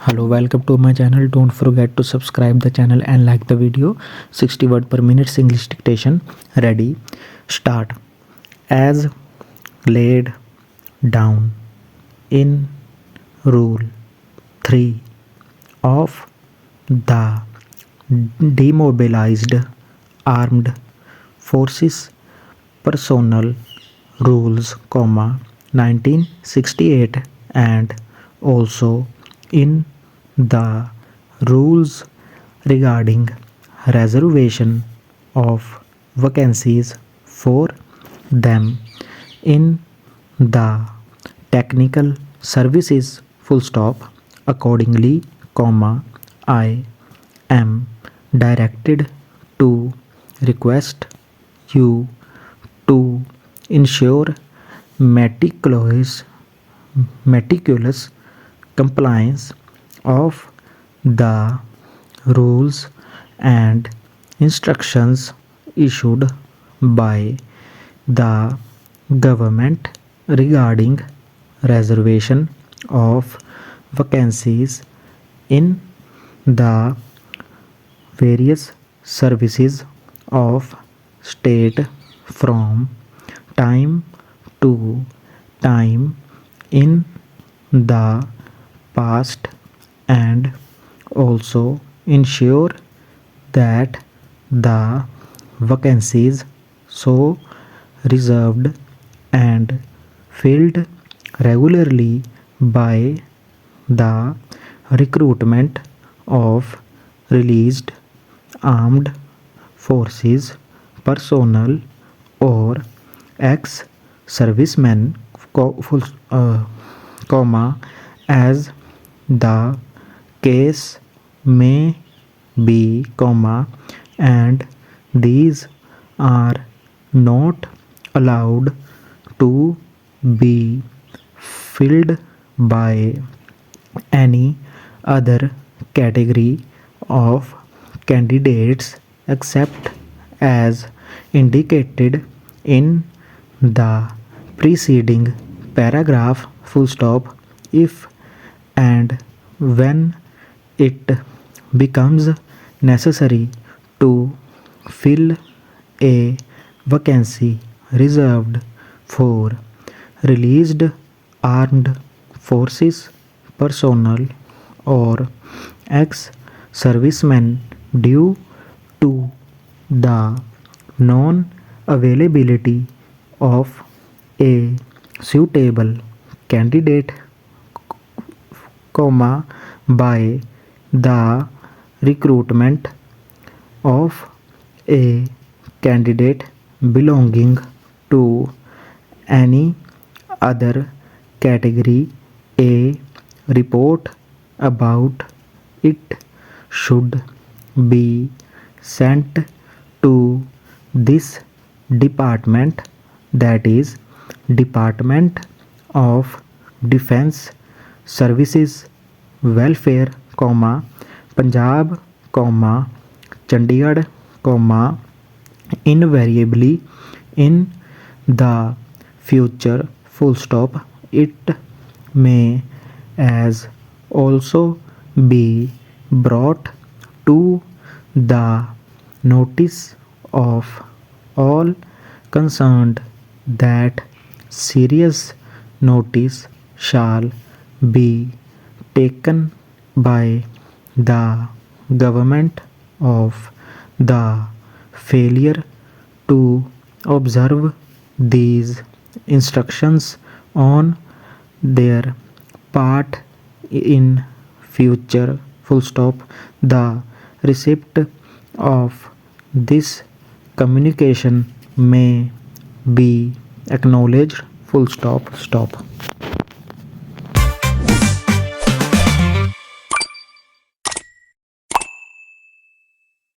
Hello, welcome to my channel. Don't forget to subscribe the channel and like the video. 60 word per minute English dictation. Ready, start. As laid down in rule 3 of the demobilized armed forces personnel rules, 1968, and also in the rules regarding reservation of vacancies for them in the technical services, full stop. Accordingly, I am directed to request you to ensure meticulous compliance of the rules and instructions issued by the government regarding reservation of vacancies in the various services of state from time to time in the past, and also ensure that the vacancies so reserved and filled regularly by the recruitment of released armed forces personnel or ex-servicemen, as the case may be, and these are not allowed to be filled by any other category of candidates except as indicated in the preceding paragraph, full stop. If and when it becomes necessary to fill a vacancy reserved for released armed forces personnel or ex-servicemen due to the non-availability of a suitable candidate, by the recruitment of a candidate belonging to any other category, a report about it should be sent to this department, that is Department of Defense Services Welfare, Punjab, Chandigarh, invariably in the future, full stop. It may as also be brought to the notice of all concerned that serious notice shall be taken by the government of the failure to observe these instructions on their part in future, full stop. The receipt of this communication may be acknowledged, full stop.